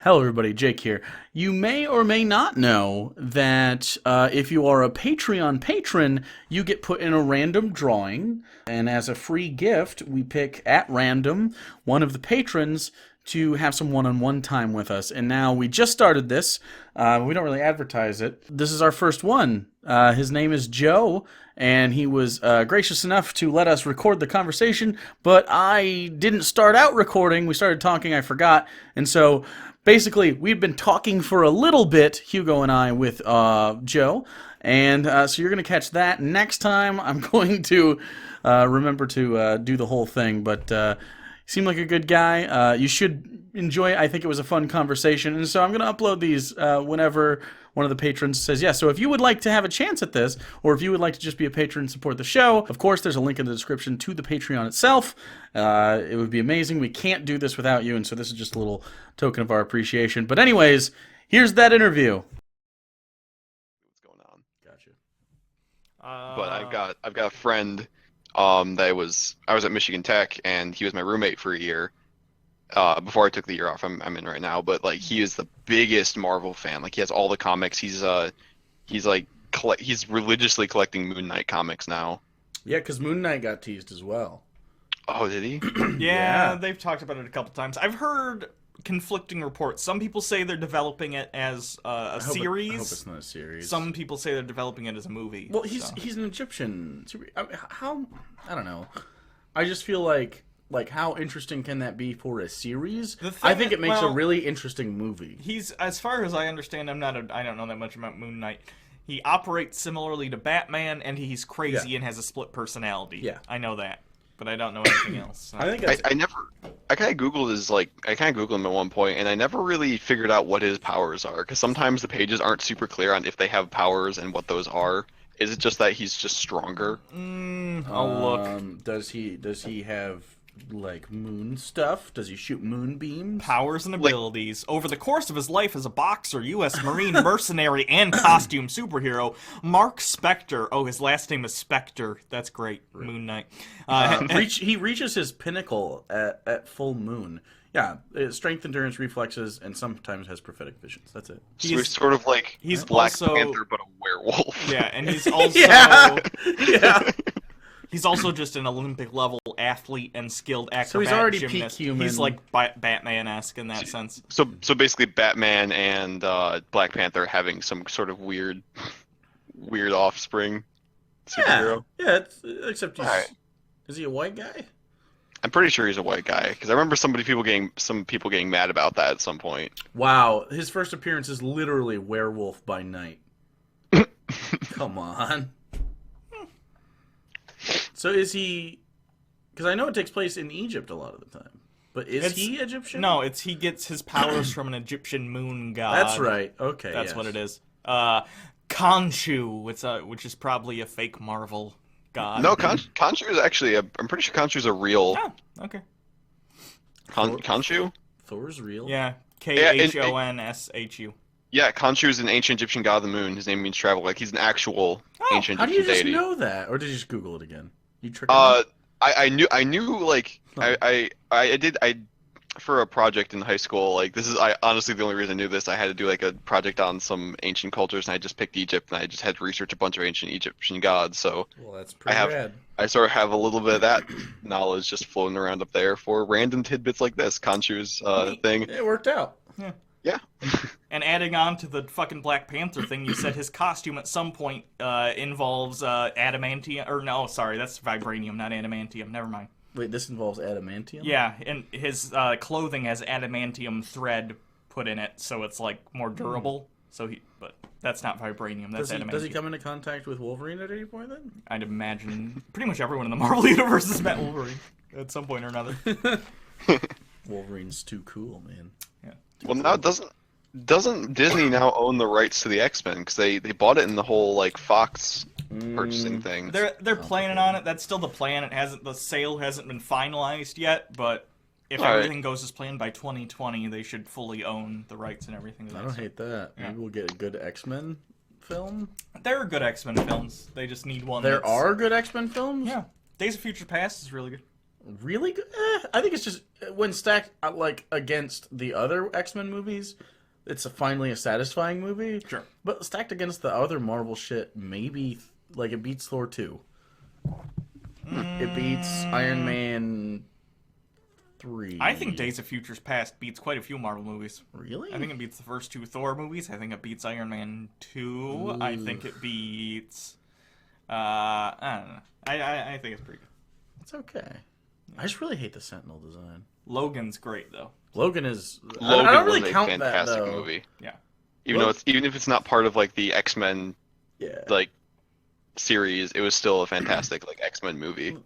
Hello, everybody. Jake here. You may or may not know that if you are a Patreon patron, you get put in a random drawing, and as a free gift, we pick at random one of the patrons to have some one-on-one time with us. And now we just started this. We don't really advertise it. This is our first one. His name is Joe, and he was gracious enough to let us record the conversation, but I didn't start out recording. We started talking, I forgot, and so basically, we've been talking for a little bit, Hugo and I, with Joe, and so you're going to catch that next time. I'm going to remember to do the whole thing, but he seemed like a good guy. You should enjoy it. I think it was a fun conversation, and so I'm going to upload these whenever one of the patrons says yes. So if you would like to have a chance at this, or if you would like to just be a patron and support the show, of course, there's a link in the description to the Patreon itself. It would be amazing. We can't do this without you, and so this is just a little token of our appreciation. But anyways, here's that interview. What's going on? Gotcha. But I've got a friend I was at Michigan Tech, and he was my roommate for a year before I took the year off I'm in right now. But like, he is the biggest Marvel fan. Like, he has all the comics. He's religiously collecting Moon Knight comics now. Yeah, because Moon Knight got teased as well. Oh, did he? Yeah, they've talked about it a couple times. I've heard conflicting reports. Some people say they're developing it as a series. I hope it's not a series. Some people say they're developing it as a movie. Well, he's an Egyptian. I don't know. I just feel like how interesting can that be for a series? I think it makes a really interesting movie. He's, as far as I understand, I don't know that much about Moon Knight. He operates similarly to Batman, and he's crazy and has a split personality. Yeah, I know that, but I don't know anything else. So. I kind of googled him at one point, and I never really figured out what his powers are, because sometimes the pages aren't super clear on if they have powers and what those are. Is it just that he's just stronger? I'll look. Does he have like moon stuff? Does he shoot moonbeams? Powers and abilities. Over the course of his life as a boxer, U.S. Marine mercenary, and costume superhero, Mark Spector. Oh, his last name is Spector. That's great. Moon Knight. He reaches his pinnacle at full moon. Yeah, strength, endurance, reflexes, and sometimes has prophetic visions. That's it. He's sort of like Black Panther, but a werewolf. Yeah, and he's also yeah. He's also just an Olympic-level athlete and skilled acrobat so he's already gymnast. peak human. He's like Batman-esque in that sense. So basically, Batman and Black Panther having some sort of weird offspring superhero. Yeah. Except is he a white guy? I'm pretty sure he's a white guy, because I remember some people getting mad about that at some point. Wow, his first appearance is literally Werewolf by Night. Come on. So is he? Because I know it takes place in Egypt a lot of the time. But is he Egyptian? No, he gets his powers from an Egyptian moon god. That's right. Okay, that's what it is. Khonshu, which is probably a fake Marvel god. No, Khonshu is actually I'm pretty sure Khonshu is a real. Oh, okay. Khonshu? Thor's real. Yeah, Khonshu. Yeah, Khonshu is an ancient Egyptian god of the moon. His name means travel. Like, he's an actual ancient Egyptian deity. How do you just know that? Or did you just Google it again? You tricked me? I knew like I did for a project in high school. Like, this is honestly the only reason I knew this. I had to do like a project on some ancient cultures, and I just picked Egypt, and I just had to research a bunch of ancient Egyptian gods. So well, that's pretty rad. I sort of have a little bit of that knowledge just floating around up there for random tidbits like this. Khonshu's thing. It worked out. Yeah. And adding on to the fucking Black Panther thing, you said his costume at some point involves adamantium. Or no, sorry, that's vibranium, not adamantium. Never mind. Wait, this involves adamantium? Yeah, and his clothing has adamantium thread put in it, so it's like more durable. But that's not vibranium. That's adamantium. Does he come into contact with Wolverine at any point then? I'd imagine pretty much everyone in the Marvel universe has met Wolverine at some point or another. Wolverine's too cool, man. Yeah. Well, now doesn't Disney now own the rights to the X-Men, because they bought it in the whole like Fox purchasing thing? They're planning on it. That's still the plan. The sale hasn't been finalized yet, but if everything goes as planned by 2020, they should fully own the rights and everything. I don't hate that. Yeah. Maybe we'll get a good X-Men film. There are good X-Men films. They just need one. There are good X-Men films? Yeah. Days of Future Past is really good. really good. I think it's just when stacked like against the other X-Men movies, it's finally a satisfying movie. Sure. But stacked against the other Marvel shit, maybe like it beats Thor 2. It beats Iron Man 3. I think Days of Futures Past beats quite a few Marvel movies. Really? I think it beats the first 2 Thor movies. I think it beats Iron Man 2. Ooh. I think it beats... I don't know. I think it's pretty good. It's okay. I just really hate the Sentinel design. Logan's great, though. Logan is... Logan I don't really was a count fantastic that, though. movie. Yeah. Even if it's not part of like the X-Men like series, it was still a fantastic like X-Men movie.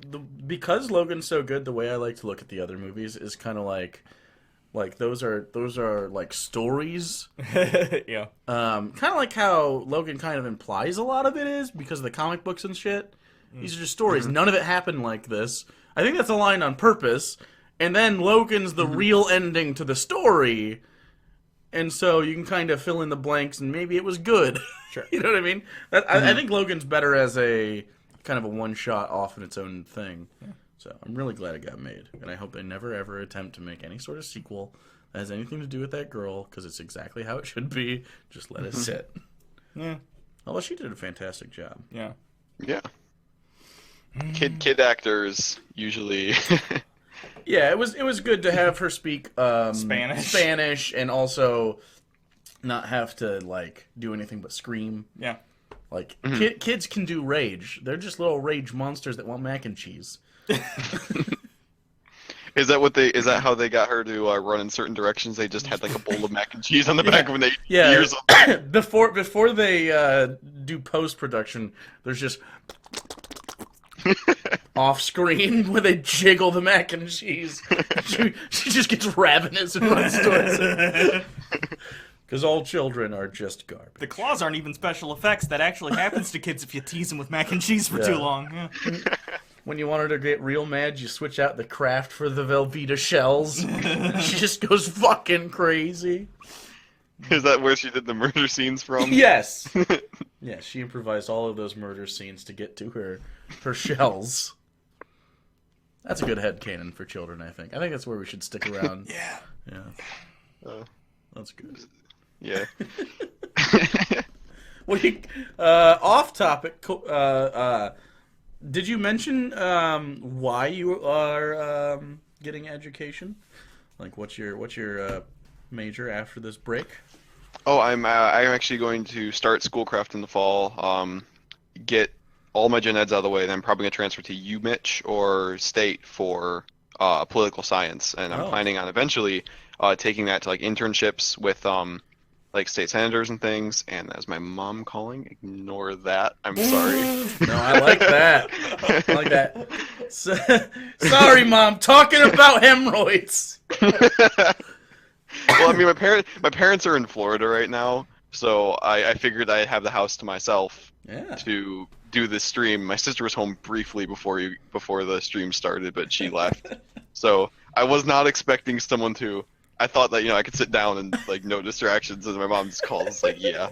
Because Logan's so good, the way I like to look at the other movies is kind of like those are like stories. Yeah. Kind of like how Logan kind of implies a lot of it is because of the comic books and shit. These are just stories. None of it happened like this. I think that's aligned on purpose. And then Logan's the real ending to the story. And so you can kind of fill in the blanks and maybe it was good. Sure. You know what I mean? I think Logan's better as a kind of a one-shot off in its own thing. Yeah. So I'm really glad it got made. And I hope they never ever attempt to make any sort of sequel that has anything to do with that girl because it's exactly how it should be. Just let it sit. Yeah. Although she did a fantastic job. Yeah. Yeah. Kid actors usually. Yeah, it was good to have her speak Spanish, and also not have to like do anything but scream. Yeah, like kids can do rage. They're just little rage monsters that want mac and cheese. Is that how they got her to run in certain directions? They just had like a bowl of mac and cheese on the back when they years old. before they do post production, there's just off screen where they jiggle the mac and cheese. She just gets ravenous and runs towards it. Because all children are just garbage. The claws aren't even special effects. That actually happens to kids if you tease them with mac and cheese for too long. Yeah. When you want her to get real mad, you switch out the Kraft for the Velveeta shells. She just goes fucking crazy. Is that where she did the murder scenes from? Yes. Yeah, she improvised all of those murder scenes to get to her shells. That's a good headcanon for children, I think. I think that's where we should stick around. Yeah. Yeah. That's good. Yeah. Off topic, did you mention why you are getting education? Like, what's your major after this break? Oh, I'm actually going to start Schoolcraft in the fall. Get all my gen eds out of the way, then I'm probably gonna transfer to UMich or State for political science, and I'm planning on eventually taking that to like internships with like state senators and things. And that's my mom calling. Ignore that. I'm sorry. No, I like that. I like that. Sorry, Mom. Talking about hemorrhoids. Well, I mean, my parents are in Florida right now, so I figured I'd have the house to myself to do this stream. My sister was home briefly before the stream started, but she left. So I was not expecting someone to. I thought that I could sit down and like no distractions, and my mom just calls like, yeah.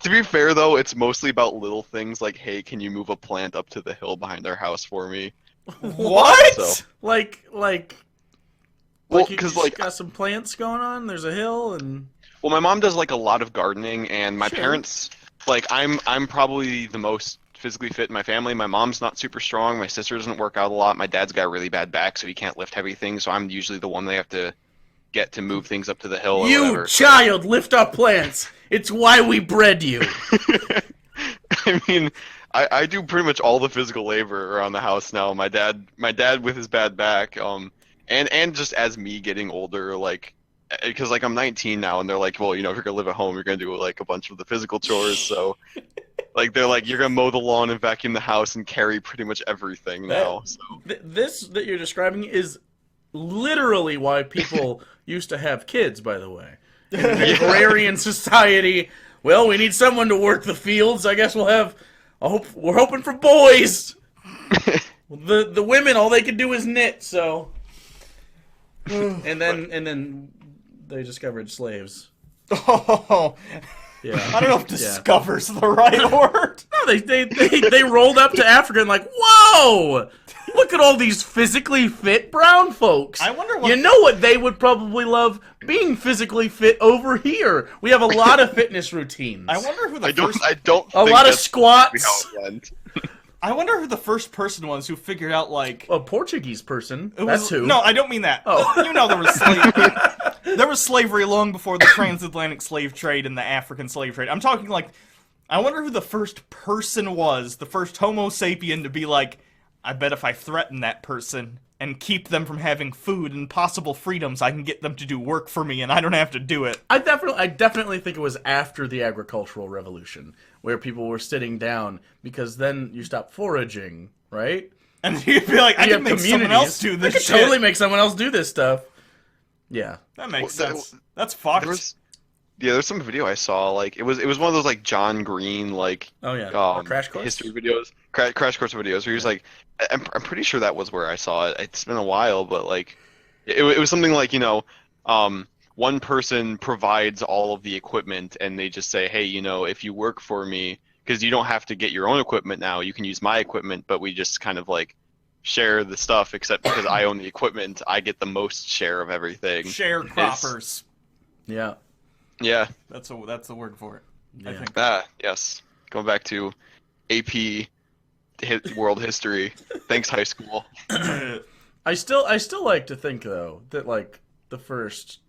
To be fair though, it's mostly about little things like, hey, can you move a plant up to the hill behind our house for me? What? So, Like well, you because just got some plants going on. There's a hill and. Well, my mom does like a lot of gardening, and my parents, like I'm probably the most physically fit in my family. My mom's not super strong. My sister doesn't work out a lot. My dad's got a really bad back, so he can't lift heavy things. So I'm usually the one they have to get to move things up to the hill. Or whatever. Child, lift up plants. It's why we bred you. I mean, I do pretty much all the physical labor around the house now. My dad with his bad back, and just as me getting older, like, because like I'm 19 now, and they're like, well, if you're gonna live at home, you're gonna do like a bunch of the physical chores. So, like, they're like, you're gonna mow the lawn and vacuum the house and carry pretty much everything now. So this that you're describing is literally why people used to have kids. By the way, in the agrarian society, well, we need someone to work the fields. I guess we'll have. We're hoping for boys. The women, all they can do is knit. So, and then they discovered slaves. Oh, yeah. I don't know if "discover's" the right word. No, they rolled up to Africa and like, whoa, Look at all these physically fit brown folks. I wonder what... You know what they would probably love? Being physically fit over here. We have a lot of fitness routines. I wonder who the a lot of squats. I wonder who the first person was who figured out, like... A Portuguese person. That's who. No, I don't mean that. Oh. You know there was slavery. There was slavery long before the transatlantic slave trade and the African slave trade. I'm talking, like... I wonder who the first person was, the first Homo sapien to be like, I bet if I threaten that person and keep them from having food and possible freedoms, I can get them to do work for me and I don't have to do it. I definitely think it was after the agricultural revolution, where people were sitting down, because then you stop foraging, right? And you'd be like, I can make someone else do this shit. Totally make someone else do this stuff. Yeah. That makes sense. That's fucked. There's some video I saw, like, it was one of those, like, John Green, like, Crash Course? history videos, Crash Course videos, where he was like, I'm pretty sure that was where I saw it. It's been a while, but, like, it was something like, you know, one person provides all of the equipment, and they just say, hey, you know, if you work for me, because you don't have to get your own equipment now, you can use my equipment, but we just kind of, like, share the stuff, except because I own the equipment, I get the most share of everything. Sharecroppers. Yeah. Yeah. That's the word for it. Yeah. I think. Yes. Going back to AP world history. Thanks, high school. I still like to think, though, that, like, the first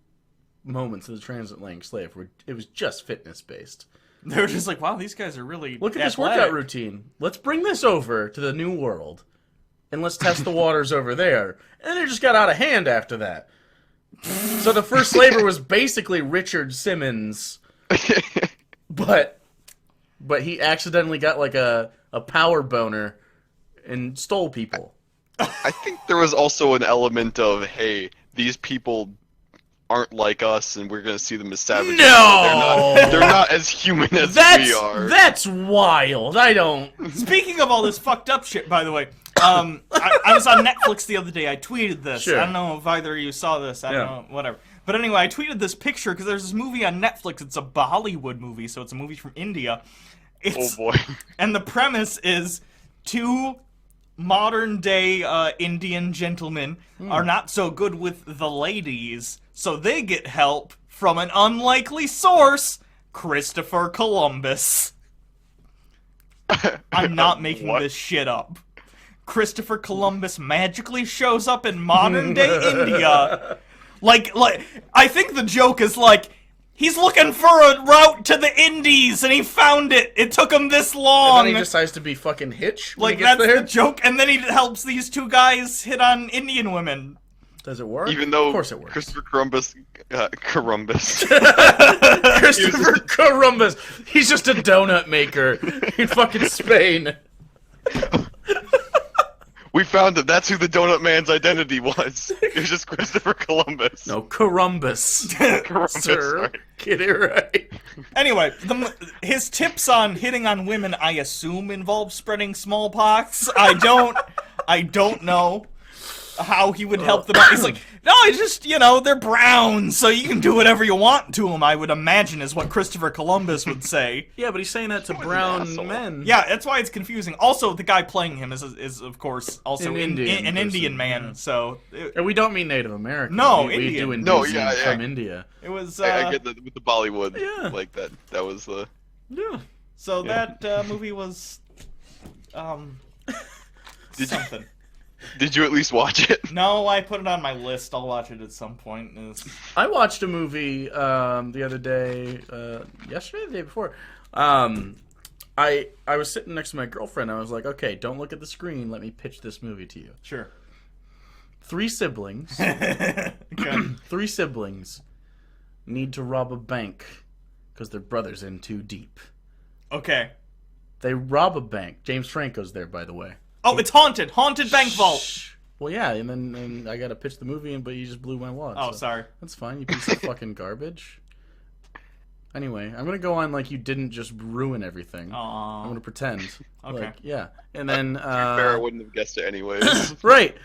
moments of the transatlantic slave it was just fitness based. They were just like, wow, these guys are really look at this workout routine. Let's bring this over to the new world, and let's test the waters over there. And it just got out of hand after that. So the first slaver was basically Richard Simmons, but he accidentally got like a power boner and stole people. I think there was also an element of, hey, these people aren't like us, and we're gonna see them as savages. No, they're not as human as we are. That's wild. I don't. Speaking of all this fucked up shit, by the way. I was on Netflix the other day. I tweeted this. Sure. I don't know if either of you saw this. I don't know. Whatever. But anyway, I tweeted this picture because there's this movie on Netflix. It's a Bollywood movie, so it's a movie from India. Oh boy. And the premise is two modern-day Indian gentlemen are not so good with the ladies, so they get help from an unlikely source, Christopher Columbus. I'm not making this shit up. Christopher Columbus magically shows up in modern-day India. Like, I think the joke is like, he's looking for a route to the Indies, and he found it. It took him this long. And then he decides to be fucking Hitch when like, he gets that's there? the joke, and then he helps these two guys hit on Indian women. Does it work? Even though of course it works. Christopher Columbus. Christopher Columbus. He's just a donut maker in fucking Spain. We found that that's who the Donut Man's identity was. It was just Christopher Columbus. No, Columbus. Columbus, Sir, sorry. get it right. Anyway, his tips on hitting on women, I assume, involve spreading smallpox. I don't know how he would help them out. He's like, no, it's just, you know, they're brown, so you can do whatever you want to them, I would imagine, is what Christopher Columbus would say. Yeah, but he's saying that to brown men. Yeah, that's why it's confusing. Also, the guy playing him is of course, also an Indian man, yeah. So... And we don't mean Native American. No, we Indian. do Indian from India. It was, I get with the Bollywood, yeah. like that was the... Yeah. So that movie was, something. Did you at least watch it? No, I put it on my list. I'll watch it at some point. I watched a movie the other day, yesterday, the day before. I was sitting next to my girlfriend. I was like, okay, don't look at the screen. Let me pitch this movie to you. Sure. 3 siblings. Okay. 3 siblings need to rob a bank because their brother's in too deep. Okay. They rob a bank. James Franco's there, by the way. Oh, it's haunted. Haunted bank vault. Well, yeah, and then I got to pitch the movie, but you just blew my wad. Oh, so sorry. That's fine, you piece of fucking garbage. Anyway, I'm going to go on like you didn't just ruin everything. Aww. I'm going to pretend. Okay. Like, yeah. And then... Farrah wouldn't have guessed it anyways. Right.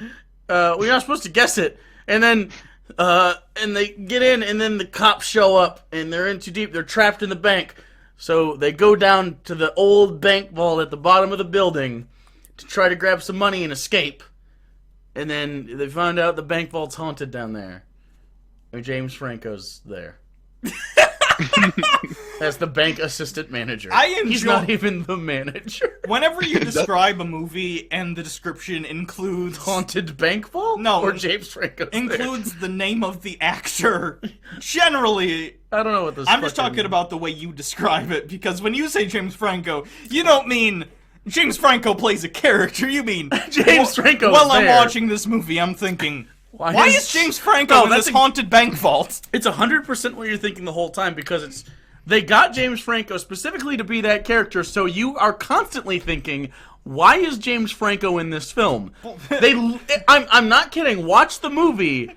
We're not supposed to guess it. And then... and they get in, and then the cops show up, and they're in too deep. They're trapped in the bank. So they go down to the old bank vault at the bottom of the building to try to grab some money and escape. and then they found out the bank vault's haunted down there. And James Franco's there. As the bank assistant manager. He's not even the manager. Whenever you describe a movie and the description includes haunted bank vault, or James Franco includes the name of the actor, generally, I don't know what this. I'm just talking about the way you describe it, because when you say James Franco, you don't mean James Franco plays a character. You mean James Franco. While I'm watching this movie, I'm thinking, why is James Franco in this haunted bank vault? It's 100% what you're thinking the whole time, because they got James Franco specifically to be that character, so you are constantly thinking, why is James Franco in this film? I'm not kidding. Watch the movie.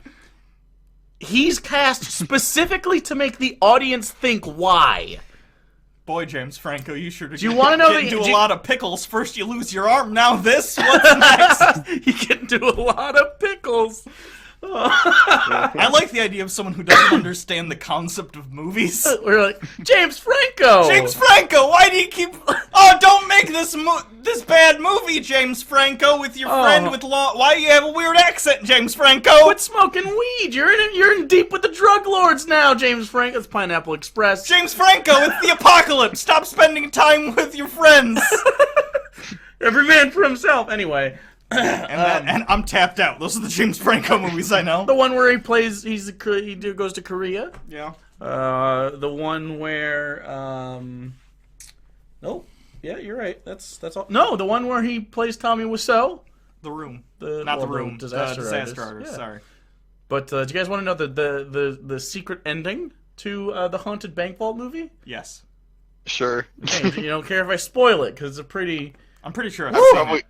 He's cast specifically to make the audience think why. Boy, James Franco, you sure do you want to know get into a lot of pickles. First you lose your arm, now this? What's next? You get into a lot of pickles. I like the idea of someone who doesn't understand the concept of movies. We're like, James Franco! James Franco, why do you keep... Oh, don't make this bad movie, James Franco, with your friend with law... Why do you have a weird accent, James Franco? Quit smoking weed! You're in deep with the drug lords now, James Franco. It's Pineapple Express. James Franco, it's the apocalypse! Stop spending time with your friends! Every man for himself. Anyway... and I'm tapped out. Those are the James Franco movies I know. The one where he plays, he goes to Korea. Yeah. The one where, nope. Yeah, you're right. That's all. No, the one where he plays Tommy Wiseau. The Room. Not The Room. Disaster Artist. Yeah. Sorry. But do you guys want to know the secret ending to the Haunted Bank Vault movie? Yes. Sure. Okay, you don't care if I spoil it because it's a pretty. I'm pretty sure I've seen it.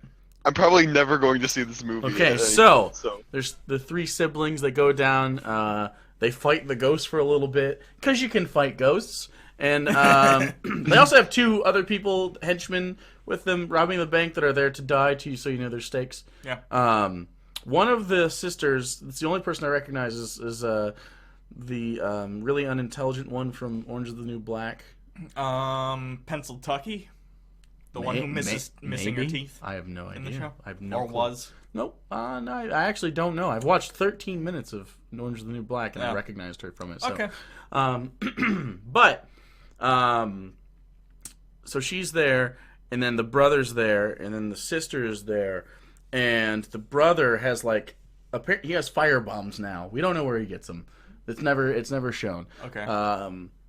I'm probably never going to see this movie. Okay, so there's the three siblings that go down. They fight the ghost for a little bit, because you can fight ghosts. And they also have two other people, henchmen, with them robbing the bank that are there to die, too, so you know their stakes. Yeah. One of the sisters, it's the only person I recognize, is the really unintelligent one from Orange is the New Black. Pencil Tucky? The one who missing her teeth? I have no idea. In the show? I have no Or clue. was? Nope. No, I actually don't know. I've watched 13 minutes of Orange is the New Black, and I recognized her from it. So. Okay. So she's there, and then the brother's there, and then the sister is there, and the brother has he has fire bombs now. We don't know where he gets them. It's never shown. Okay.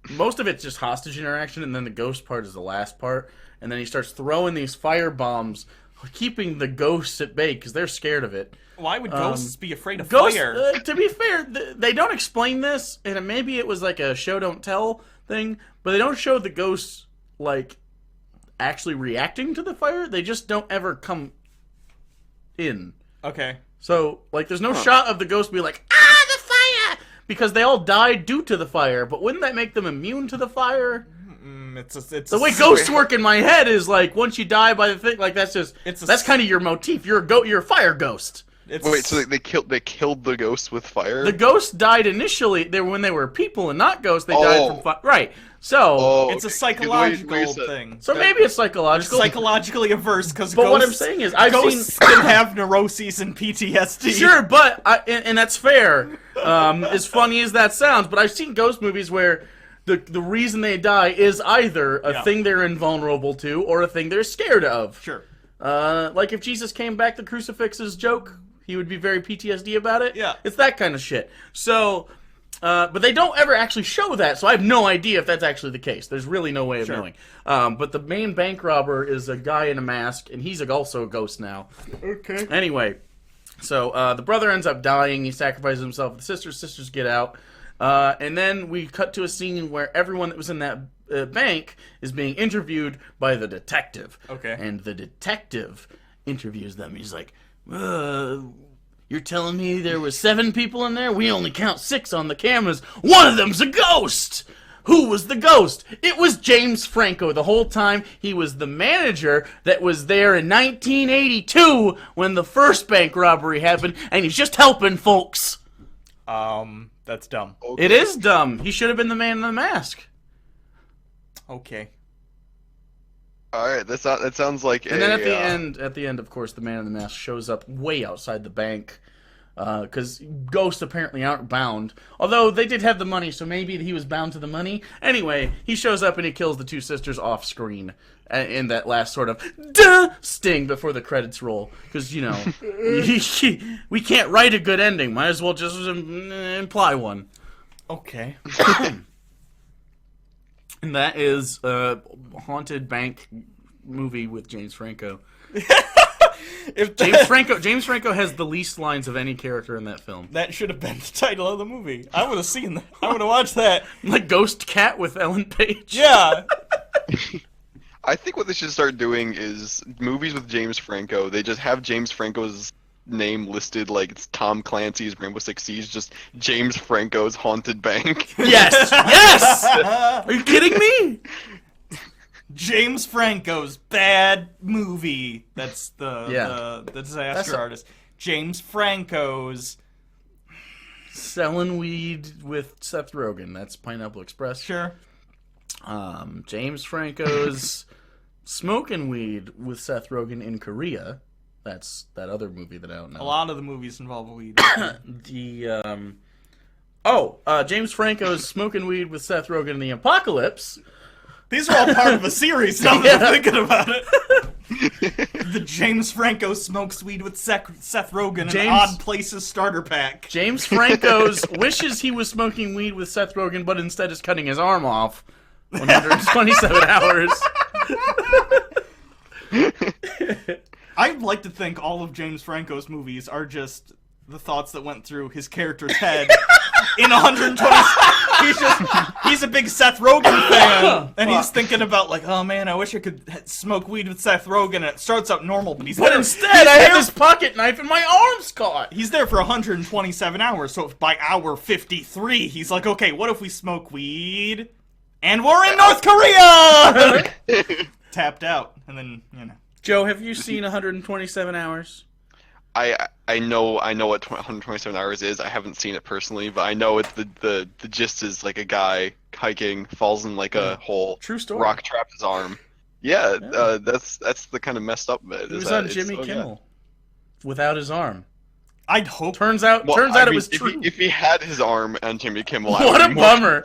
Most of it's just hostage interaction, and then the ghost part is the last part. And then he starts throwing these fire bombs, keeping the ghosts at bay because they're scared of it. Why would ghosts be afraid of fire? To be fair, they don't explain this, and maybe it was like a show don't tell thing, but they don't show the ghosts actually reacting to the fire. They just don't ever come in. Okay. So there's no shot of the ghost be like, ah, the fire, because they all died due to the fire. But wouldn't that make them immune to the fire? It's the way ghosts work in my head is once you die by the thing, that's kind of your motif. You're a fire ghost. Wait, so they killed the ghosts with fire? The ghosts died initially. When they were people and not ghosts. They died from fire. Right. So it's a psychological thing. So maybe it's psychological. They're psychologically averse because. But what I'm saying is, ghosts can have neuroses and PTSD. Sure, but and that's fair. As funny as that sounds, but I've seen ghost movies where. The reason they die is either a thing they're invulnerable to or a thing they're scared of. Sure. Like if Jesus came back, the crucifix's joke, he would be very PTSD about it. Yeah. It's that kind of shit. So, but they don't ever actually show that, so I have no idea if that's actually the case. There's really no way of knowing. But the main bank robber is a guy in a mask, and he's also a ghost now. Okay. Anyway, so the brother ends up dying. He sacrifices himself. The sisters get out. And then we cut to a scene where everyone that was in that bank is being interviewed by the detective. Okay. And the detective interviews them. He's like, you're telling me there was 7 people in there? We only count 6 on the cameras. One of them's a ghost! Who was the ghost? It was James Franco the whole time. He was the manager that was there in 1982 when the first bank robbery happened, and he's just helping folks. That's dumb. Okay. It is dumb. He should have been the man in the mask. Okay. All right, that sounds like And then at the end, of course, the man in the mask shows up way outside the bank, because ghosts apparently aren't bound. Although they did have the money, so maybe he was bound to the money. Anyway, he shows up and he kills the two sisters off screen in that last sort of duh sting before the credits roll. Because we can't write a good ending. Might as well just imply one. Okay. And that is a haunted bank movie with James Franco. James Franco has the least lines of any character in that film. That should have been the title of the movie. I would have seen that. I would have watched that. Like Ghost Cat with Ellen Page. Yeah. I think what they should start doing is movies with James Franco. They just have James Franco's name listed like it's Tom Clancy's Rainbow Six Siege, just James Franco's Haunted Bank. Yes! Yes! Are you kidding me? James Franco's bad movie. That's the disaster artist. James Franco's selling weed with Seth Rogen. That's Pineapple Express. Sure. James Franco's smoking weed with Seth Rogen in Korea. That's that other movie that I don't know. A lot of the movies involve weed. James Franco's smoking weed with Seth Rogen in the Apocalypse. These are all part of a series now that I'm thinking about it. The James Franco smokes weed with Seth Rogen in Odd Places starter pack. James Franco's wishes he was smoking weed with Seth Rogen, but instead is cutting his arm off. 127 hours. I'd like to think all of James Franco's movies are just the thoughts that went through his character's head in 120. He's a big Seth Rogen fan, and he's thinking about like, oh man, I wish I could smoke weed with Seth Rogen. And it starts out normal, but instead I have this pocket knife and my arm's caught. He's there for 127 hours, so by hour 53, he's like, okay, what if we smoke weed? And we're in North Korea! Tapped out, and then, Joe, have you seen 127 hours? I know what 127 hours is. I haven't seen it personally, but I know it's the gist is like a guy hiking, falls in like a hole. True story. Rock trapped his arm. Yeah. That's the kind of messed up bit. It was on Jimmy Kimmel without his arm. I'd hope. Turns out it was true. If he had his arm on Jimmy Kimmel, what a bummer.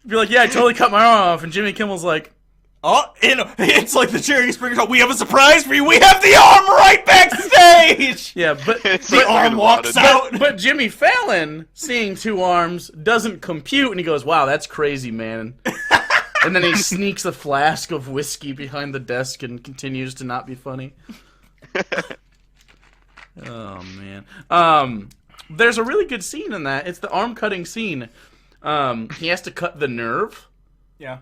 Be like, yeah, I totally cut my arm off, and Jimmy Kimmel's like, oh, it's like the Jerry Springer Show. We have a surprise for you. We have the arm right backstage. Yeah, but the arm walks out. But Jimmy Fallon, seeing two arms, doesn't compute, and he goes, "Wow, that's crazy, man." And then he sneaks a flask of whiskey behind the desk and continues to not be funny. Oh man. There's a really good scene in that. It's the arm cutting scene. He has to cut the nerve. Yeah.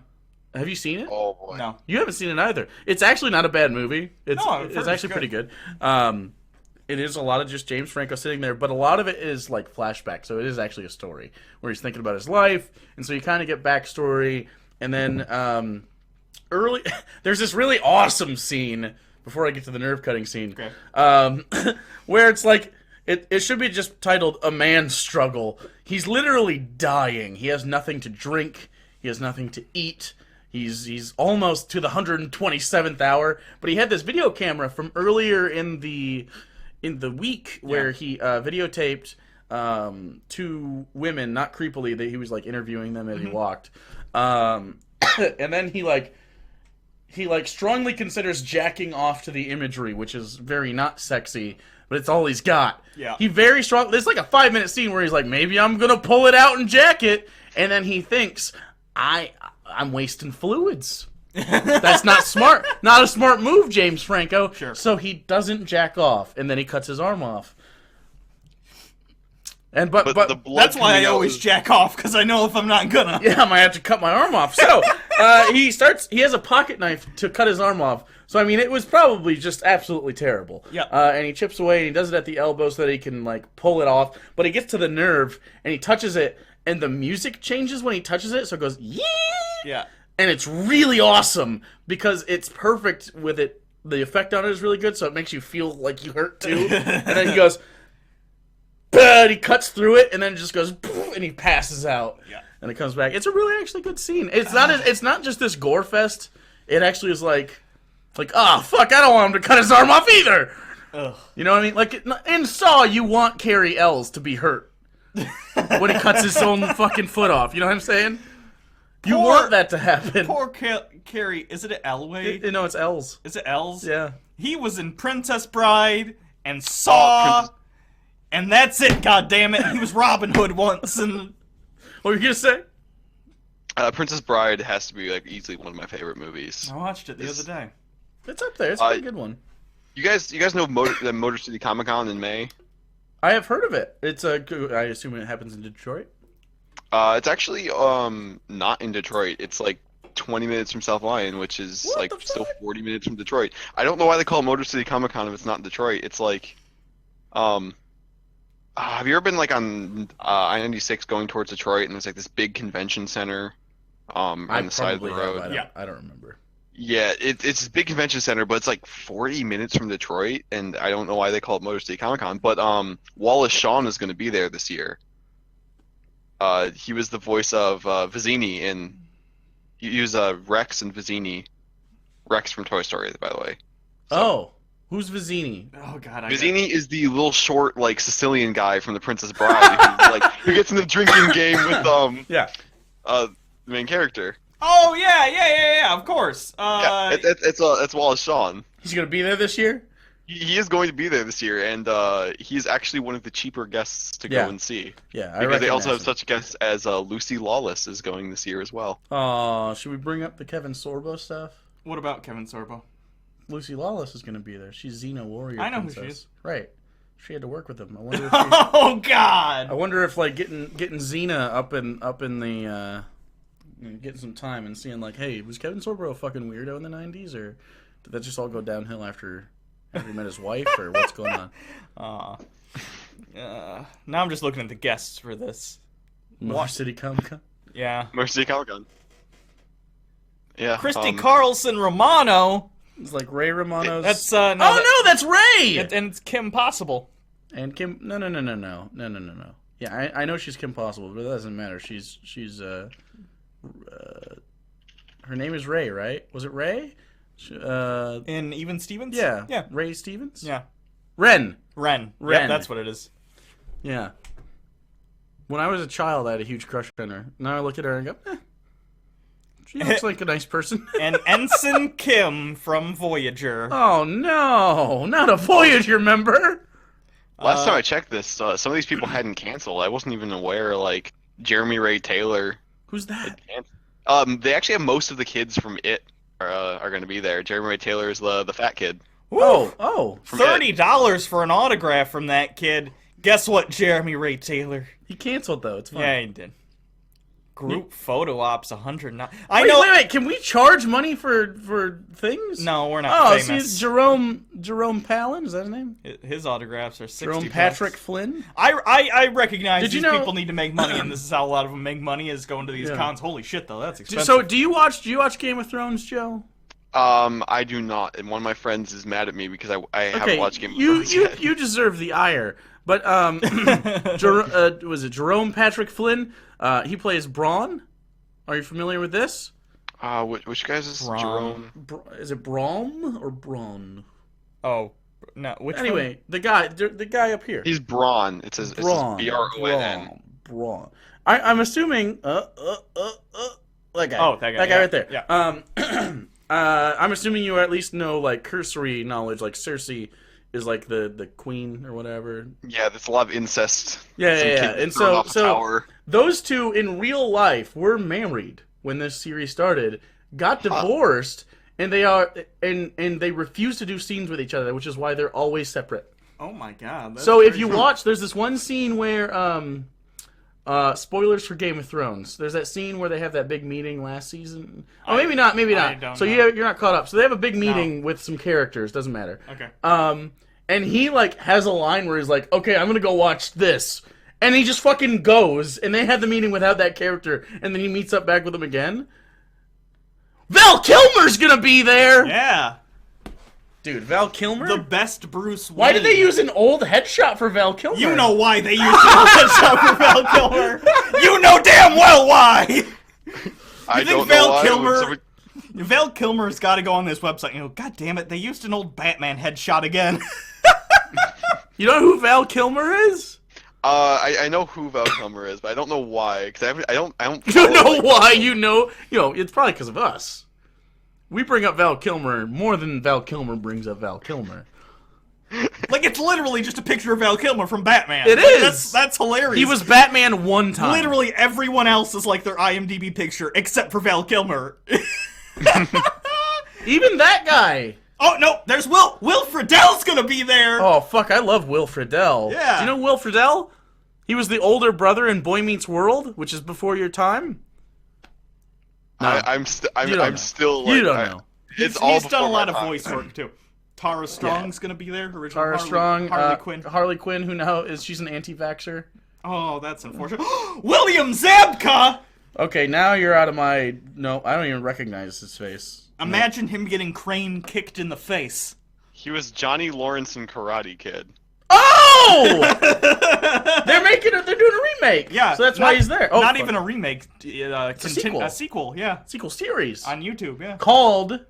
Have you seen it? Oh boy. No. You haven't seen it either. It's actually not a bad movie. It's actually pretty good. It is a lot of just James Franco sitting there, but a lot of it is like flashback, so it is actually a story where he's thinking about his life, and so you kind of get backstory, and then there's this really awesome scene before I get to the nerve cutting scene, where it's like it should be just titled "A Man's Struggle." He's literally dying. He has nothing to drink. He has nothing to eat. He's almost to the 127th hour, but he had this video camera from earlier in the week where he videotaped two women, not creepily, that he was like interviewing them as he walked, and then he strongly considers jacking off to the imagery, which is very not sexy, but it's all he's got. Yeah, he very strong. There's like a 5-minute scene where he's like, maybe I'm gonna pull it out and jack it, and then he thinks, I'm wasting fluids. That's not smart. Not a smart move, James Franco. Sure. So he doesn't jack off, and then he cuts his arm off. And but the blood that's why I always jack off, because I know if I'm not gonna. Yeah, I might have to cut my arm off. So he has a pocket knife to cut his arm off. So I mean, it was probably just absolutely terrible. Yeah. And he chips away, and he does it at the elbow so that he can like pull it off. But he gets to the nerve, and he touches it, and the music changes when he touches it, so it goes yee. Yeah. And it's really awesome because it's perfect with it. The effect on it is really good, so it makes you feel like you hurt too. And then he goes, and he cuts through it, and then it just goes, and he passes out. Yeah. And it comes back. It's a really actually good scene. It's not just this gore fest. It actually is like Like, oh, fuck, I don't want him to cut his arm off either. Ugh. You know what I mean? Like, in Saw, you want Carrie Ells to be hurt when he cuts his own fucking foot off. You know what I'm saying? You want that to happen. Poor Carrie. Is it Elway? No, it's Ells. Is it Ells? Yeah. He was in Princess Bride and Saw, and that's it. God damn it! He was Robin Hood once, and What were you gonna say? Princess Bride has to be like easily one of my favorite movies. I watched it the other day. It's up there. It's a pretty good one. You guys know the Motor City Comic Con in May? I have heard of it. It's I assume it happens in Detroit. It's actually not in Detroit. It's like 20 minutes from South Lyon, which is What like the still fuck? 40 minutes from Detroit. I don't know why they call it Motor City Comic Con if it's not in Detroit. It's like, have you ever been like on I-96 going towards Detroit, and there's like this big convention center on the side of the road? I don't remember. Yeah, it's this big convention center, but it's like 40 minutes from Detroit, and I don't know why they call it Motor City Comic Con. But Wallace Shawn is going to be there this year. He was the voice of Vizzini in. He was Rex and Vizzini. Rex from Toy Story, by the way. Oh, who's Vizzini? Oh God, Vizzini is the little short, like Sicilian guy from The Princess Bride, who gets in the drinking game with the main character. Oh yeah, of course. It's Wallace Shawn. He's gonna be there this year. He is going to be there this year, and he's actually one of the cheaper guests to go and see. Yeah, because they also have such guests as Lucy Lawless is going this year as well. Oh, should we bring up the Kevin Sorbo stuff? What about Kevin Sorbo? Lucy Lawless is going to be there. She's Xena Warrior. I know princess. who she is. Right. She had to work with him. I wonder if Oh God! I wonder if like getting Xena up in the getting some time and seeing like, hey, was Kevin Sorbo a fucking weirdo in the '90s, or did that just all go downhill after he met his wife, or what's going on? Now I'm just looking at the guests for this. Motor City Comic Con. Yeah. Motor City Comic Con. Yeah. Christy Carlson Romano. It's like Ray Romano's. That's no, that's Ray. And it's Kim Possible. And Kim. No. Yeah, I know she's Kim Possible, but it doesn't matter. She's her name is Ray, right? Was it Ray? In Even Stevens? Yeah. Yeah. Ray Stevens? Yeah. Ren. Yep, that's what it is. Yeah. When I was a child, I had a huge crush on her. Now I look at her and go, she looks like a nice person. And Ensign Kim from Voyager. Oh, no. Not a Voyager member. Last time I checked this, some of these people hadn't canceled. I wasn't even aware, like, Jeremy Ray Taylor. Who's that? They actually have most of the kids from It are going to be there. Jeremy Ray Taylor is the fat kid. Oh. $30 for an autograph from that kid. Guess what, Jeremy Ray Taylor? He canceled, though. It's fine. Yeah, he did. Group photo ops, $109. Wait. Can we charge money for things? No, we're not famous. Oh, see, Jerome Palin, is that his name? His autographs are $60. Jerome Patrick Flynn? I recognize Did you these know- people need to make money, and this is how a lot of them make money, is going to these cons. Holy shit, though, that's expensive. So, do you watch Game of Thrones, Joe? I do not, and one of my friends is mad at me because I haven't watched Game of Thrones yet. You deserve the ire. But was it Jerome Patrick Flynn? He plays Braun. Are you familiar with this? Which guys is Jerome? Is it Brom or Braun? Oh, no. Which anyway, one? the guy up here. He's Braun. It says Bronn. Braun. I'm assuming. That guy. Oh, that guy right there. Yeah. I'm assuming you at least know like cursory knowledge, like Cersei is like the queen or whatever. Yeah, there's a lot of incest. Yeah. And so tower. Those two in real life were married when this series started, got divorced, and they refuse to do scenes with each other, which is why they're always separate. Oh my god. So if you watch, there's this one scene where spoilers for Game of Thrones. There's that scene where they have that big meeting last season. Oh, maybe not. So you're not caught up. So they have a big meeting with some characters. Doesn't matter. Okay. And he like has a line where he's like, "Okay, I'm gonna go watch this," and he just fucking goes. And they have the meeting without that character, and then he meets up back with them again. Val Kilmer's gonna be there. Yeah. Dude, Val Kilmer? The best Bruce Wayne. Why did they use an old headshot for Val Kilmer? You know why they used an old headshot for Val Kilmer. You know damn well why. You think Val Kilmer Val Kilmer's got to go on this website. God damn it, they used an old Batman headshot again. You know who Val Kilmer is? I know who Val Kilmer is, but I don't know why. Because I don't. You don't know why. You know, it's probably because of us. We bring up Val Kilmer more than Val Kilmer brings up Val Kilmer. Like, it's literally just a picture of Val Kilmer from Batman. It is! That's hilarious. He was Batman one time. Literally everyone else is like their IMDb picture, except for Val Kilmer. Even that guy. Oh, no, there's Will. Will Friedle's gonna be there. Oh, fuck, I love Will Friedle. Yeah. Do you know Will Friedle? He was the older brother in Boy Meets World, which is before your time. No. I'm still like, you don't know. It's all He's done a before lot my of time. voice work, too. Tara Strong's gonna be there. Original Tara Strong, Harley Quinn. Harley Quinn, who now she's an anti-vaxxer. Oh, that's unfortunate. William Zabka! Okay, now you're out of my... No, I don't even recognize his face. Imagine him getting crane kicked in the face. He was Johnny Lawrence in Karate Kid. Oh! They're doing a remake. Yeah. So that's why he's there. Oh, not fuck. even a remake. a sequel. A sequel, yeah. Sequel series. On YouTube, yeah. Called...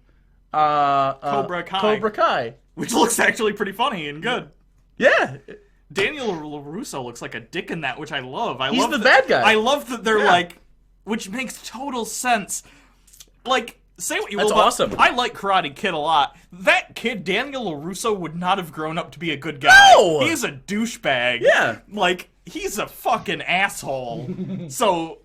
Cobra Kai. Cobra Kai. Which looks actually pretty funny and good. Yeah. Daniel LaRusso looks like a dick in that, which I love. He's the bad guy. I love that they're like... Which makes total sense. Like... Say what you will, That's awesome. I like Karate Kid a lot. That kid, Daniel LaRusso, would not have grown up to be a good guy. No! He's a douchebag. Yeah. Like, he's a fucking asshole. So,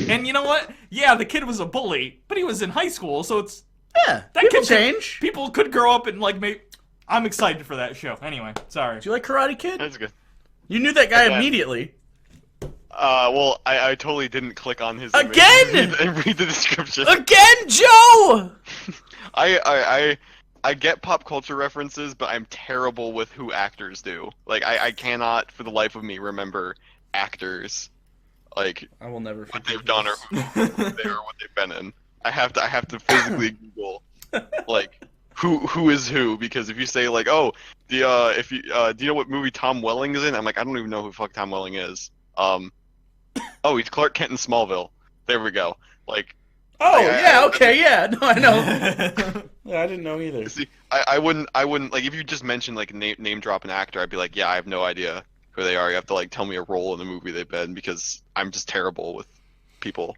and you know what? Yeah, the kid was a bully, but he was in high school, so it's... Yeah, that people kid change. People could grow up and, like, maybe... I'm excited for that show. Anyway, sorry. Do you like Karate Kid? That's good. You knew that guy Yeah. immediately. Well, I totally didn't click on his Again? image and read the description. Again, Joe! I get pop culture references, but I'm terrible with who actors do. Like, I cannot, for the life of me, remember actors, like, I will never what forget they've done or who they are, what they've been in. I have to physically Google, like, who is who, because if you say, like, oh, do you know what movie Tom Welling is in? I'm like, I don't even know who the fuck Tom Welling is. Oh, he's Clark Kent in Smallville. There we go. Like, Oh, yeah, okay, yeah. No, I know. Yeah, I didn't know either. see, I wouldn't like if you just mentioned like name drop an actor, I'd be like, yeah, I have no idea who they are. You have to like tell me a role in the movie they've been because I'm just terrible with people.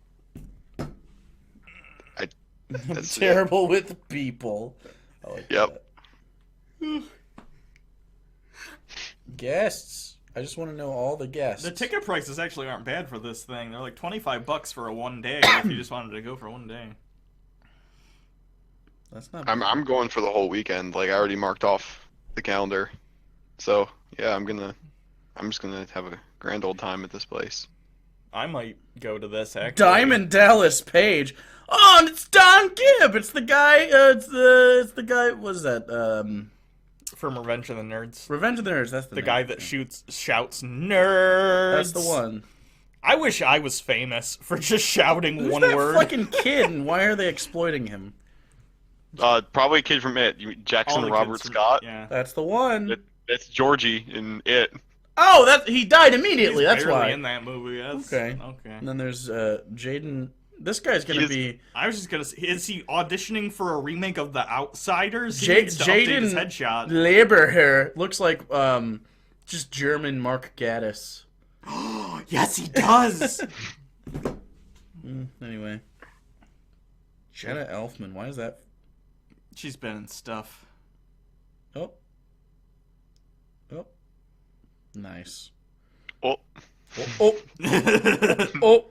That's Terrible with people. I like Yep. that. Guests. I just want to know all the guests. The ticket prices actually aren't bad for this thing. They're like $25 for a one day if you just wanted to go for one day. That's not. I'm going for the whole weekend. Like I already marked off the calendar. So yeah, I'm just gonna have a grand old time at this place. I might go to this actually. Diamond Dallas Page. Oh, and it's Don Gibb. It's the guy. It's the guy. What is that? From Revenge of the Nerds. Revenge of the Nerds. That's the The name. guy that shouts nerds. That's the one. I wish I was famous for just shouting Who's one that word. fucking kid, and why are they exploiting him? Probably a kid from It. Jackson All the Robert kids from- Scott. Yeah. That's the one. That's Georgie in It. Oh, he died immediately. He's That's barely why. in that movie. That's, Okay. okay. And then there's Jaden. This guy's gonna be I was just gonna say, is he auditioning for a remake of The Outsiders? He needs to update his Jaden headshot. Leberher. Looks like just German Mark Gaddis. Yes, he does! Anyway, Jenna Elfman. Why is that? She's been in stuff. Oh. Nice. Oh, Oh. Oh.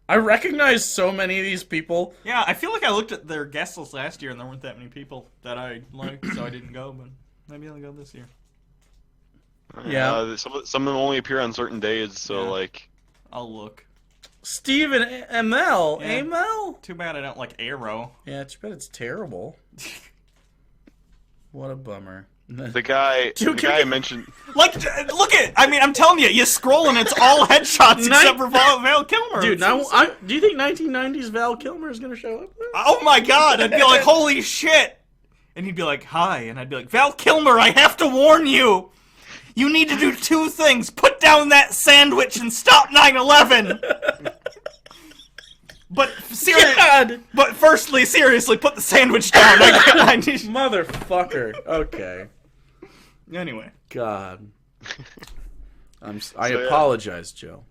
I recognize so many of these people. Yeah, I feel like I looked at their guest list last year and there weren't that many people that I liked, so I didn't go, but maybe I'll go this year. Yeah. some of them only appear on certain days, so Yeah. like. I'll look. Stephen Amell. Yeah. Amell? Too bad I don't like Arrow. Yeah, too bad it's terrible. What a bummer. The guy I mentioned. Like, look at, I mean, I'm telling you, you scroll and it's all headshots except for Val Kilmer. Dude, now, do you think 1990s Val Kilmer is going to show up? Oh my god, I'd be like, holy shit! And he'd be like, hi, and I'd be like, Val Kilmer, I have to warn you! You need to do two things. Put down that sandwich and stop 9/11! But God! But firstly, seriously, put the sandwich down. I need... Motherfucker. Okay. Anyway. God. I apologize, Joe.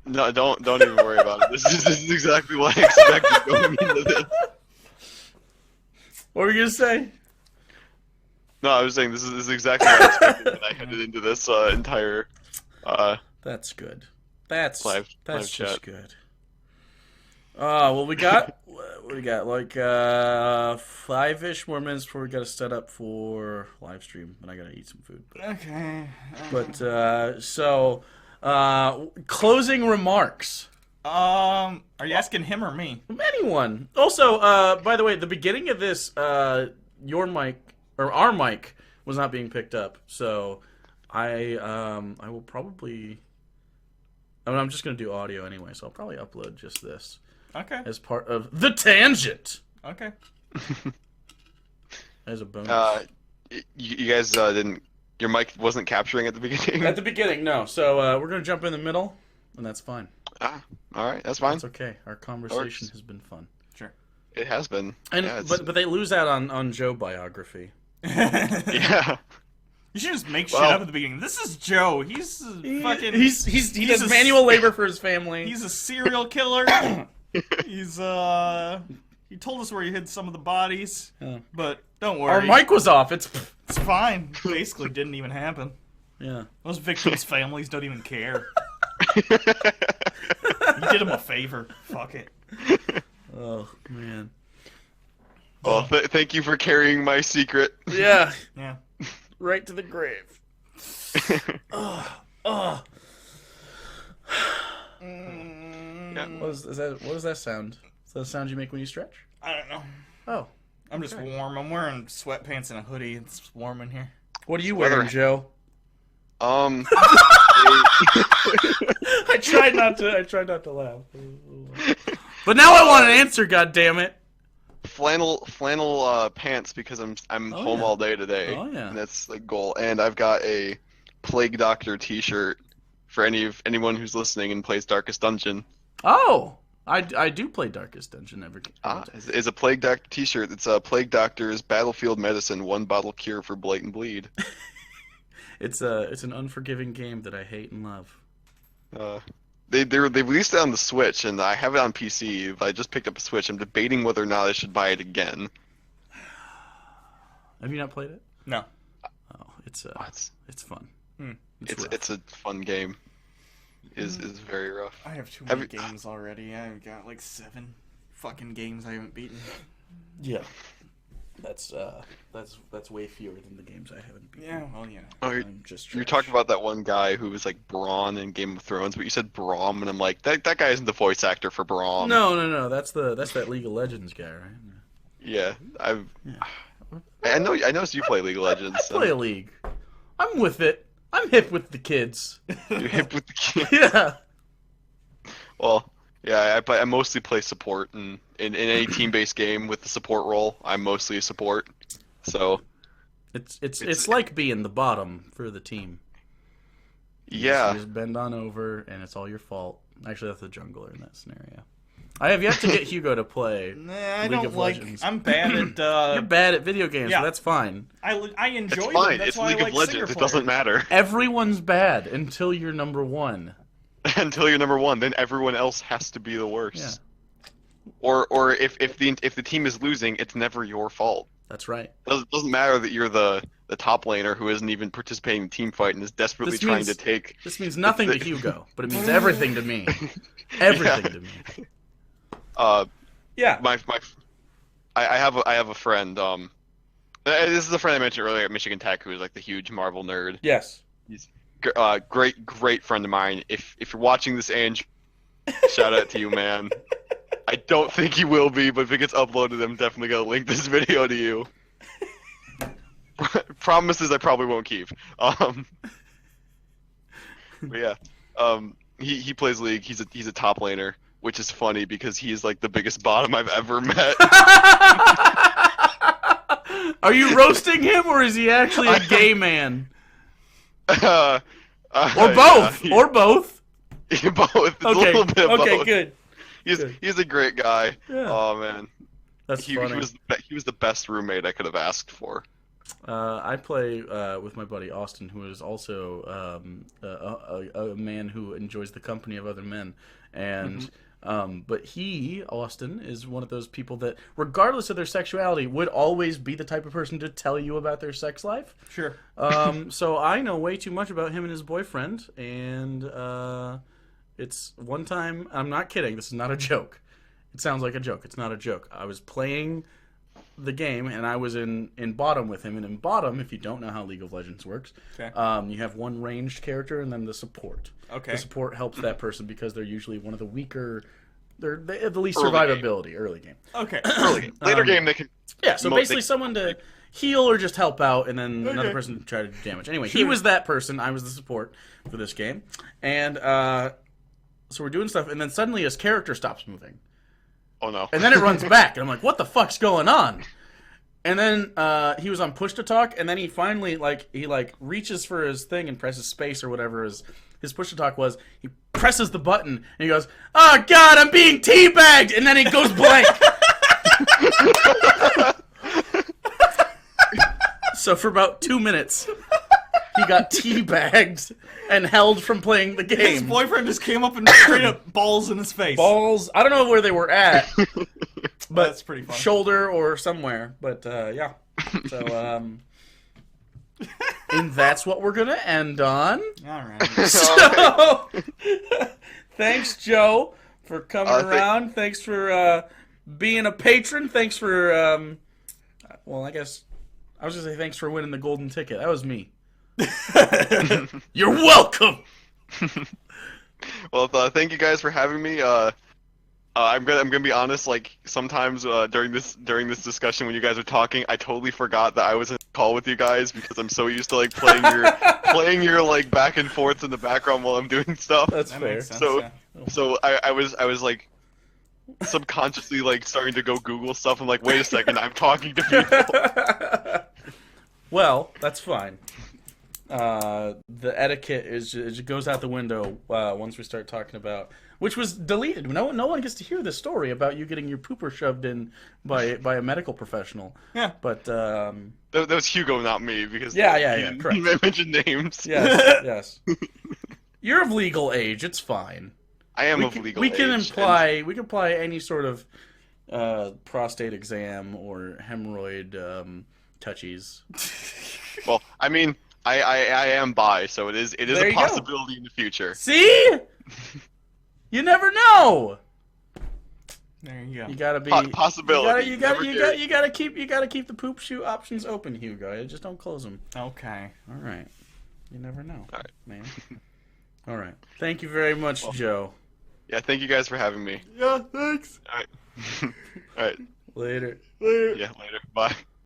No, don't even worry about it. This is exactly what I expected going into this. What were you gonna say? No, I was saying this is exactly what I expected when I headed into this entire That's good. That's live just chat. good. Well, we got like 5-ish more minutes before we gotta set up for live stream, and I gotta eat some food. Okay. But so closing remarks. Are you asking him or me? Anyone. Also, by the way, the beginning of this, your mic or our mic was not being picked up, so I will probably. I mean, I'm just gonna do audio anyway, so I'll probably upload just this. Okay. As part of the tangent. Okay. As a bonus. You guys didn't. Your mic wasn't capturing at the beginning. At the beginning, no. So we're gonna jump in the middle, and that's fine. All right, that's fine. It's okay. Our conversation has been fun. Sure. It has been. And yeah, but they lose out on Joe biography. Yeah. You should just make shit up at the begining. This is Joe. He's fucking. He does manual labor for his family. He's a serial killer. He's he told us where he hid some of the bodies, but don't worry. Our mic was off. It's fine. Basically, didn't even happen. Yeah. Those victims' families don't even care. You did them a favor. Fuck it. Oh man. Well, thank you for carrying my secret. Yeah. Yeah. Right to the grave. Yeah. What does that sound? Is that the sound you make when you stretch? I don't know. Oh. I'm just warm. I'm wearing sweatpants and a hoodie. It's warm in here. What are you wearing, Joe? I tried not to laugh. But now I want an answer, goddammit. Flannel pants because I'm home all day today. Oh yeah. And that's the goal. And I've got a Plague Doctor T-shirt for anyone who's listening and plays Darkest Dungeon. Oh, I do play Darkest Dungeon every. Is a Plague Doctor T-shirt. It's a Plague Doctor's Battlefield Medicine 1-bottle cure for blatant bleed. It's an unforgiving game that I hate and love. They released it on the Switch, and I have it on PC. I just picked up a Switch. I'm debating whether or not I should buy it again. Have you not played it? No. Oh, it's fun. It's a fun game. Is very rough. I have too many games already. I've got like 7 fucking games I haven't beaten. Yeah. That's way fewer than the games I haven't beaten. Yeah, well, yeah. Oh, you're talking about that one guy who was like Braun in Game of Thrones, but you said Braum, and I'm like, that guy isn't the voice actor for Braum. No. That's that League of Legends guy, right? Yeah, I know you play League of Legends. I play a League. I'm with it. I'm hip with the kids. You're hip with the kids. Yeah. Well, yeah, I mostly play support, and in any team-based game with the support role, I'm mostly a support. So it's like being the bottom for the team. Yeah. You just bend on over, and it's all your fault. Actually, that's the jungler in that scenario. I have yet to get Hugo to play League of Legends. I'm bad at. You're bad at video games, so that's fine. I enjoy it's them. fine. That's It's why League I like of Legends. It doesn't matter. Everyone's bad until you're number 1. Until you're number 1, then everyone else has to be the worst. Yeah. Or if the team is losing, it's never your fault. That's right. It doesn't matter that you're the top laner who isn't even participating in team fight and is desperately trying to take. This means nothing to Hugo, but it means everything to me. Everything to me. Yeah. I have a friend. This is a friend I mentioned earlier at Michigan Tech who is like the huge Marvel nerd. Yes. He's great friend of mine. If you're watching this, Ange, shout out to you, man. I don't think he will be, but if it gets uploaded, I'm definitely gonna link this video to you. Promises I probably won't keep. But yeah, he plays League. He's a top laner, which is funny because he is like the biggest bottom I've ever met. Are you roasting him, or is he actually a gay man? Or both. Yeah, or both. both. It's Okay. a little bit of Okay. both. Good. He's a great guy. Yeah. Oh man, That's he funny. was the best roommate I could have asked for. I play with my buddy Austin, who is also a man who enjoys the company of other men, and but Austin, is one of those people that, regardless of their sexuality, would always be the type of person to tell you about their sex life. Sure. So I know way too much about him and his boyfriend, and it's one time. I'm not kidding. This is not a joke. It sounds like a joke. It's not a joke. I was playing the game, and I was in bottom with him. And in bottom, if you don't know how League of Legends works, Okay. you have one ranged character and then the support. Okay. The support helps that person because they're usually one of the weaker. They have the least Early survivability early game. Okay. Later game they can. Yeah, so basically someone to heal or just help out, and then another person to try to do damage. Anyway, he was that person. I was the support for this game, and so we're doing stuff, and then suddenly his character stops moving. Oh no. And then it runs back, and I'm like, what the fuck's going on? And then he was on push to talk, and then he finally, he reaches for his thing and presses space or whatever his push to talk was. He presses the button, and he goes, oh god, I'm being teabagged! And then he goes blank. So for about 2 minutes, he got teabagged and held from playing the game. His boyfriend just came up and straight up balls in his face. Balls. I don't know where they were at, but That's pretty funny. shoulder or somewhere. But yeah. So and that's what we're gonna end on. All right. So thanks, Joe, for coming around. Thanks for being a patron. Thanks for well, I guess I was gonna say thanks for winning the golden ticket. That was me. You're welcome. Well, thank you guys for having me. I'm gonna be honest. Like sometimes during this discussion when you guys are talking, I totally forgot that I was in a call with you guys because I'm so used to like playing your like back and forth in the background while I'm doing stuff. That's That fair. makes sense, So yeah. so I was like subconsciously like starting to go Google stuff. I'm like, wait a second, I'm talking to people. Well, that's fine. The etiquette it goes out the window once we start talking about, which was deleted. No one gets to hear the story about you getting your pooper shoved in by a medical professional. Yeah. But That was Hugo, not me, because yeah, correct. He mentioned names. yes. You're of legal age. It's fine. I am of legal age. We can apply any sort of prostate exam or hemorrhoid touchies. Well, I mean, I am bi, so it is There a you go. possibility in the future. See? You never know. There you go. You gotta be possibility. You gotta keep the poop shoe options open, Hugo. Just don't close them. Okay. All right. You never know, All right. man. All right. Thank you very much, Joe. Yeah, thank you guys for having me. Yeah, thanks. All right. All right. Later. Later. Yeah, later. Bye.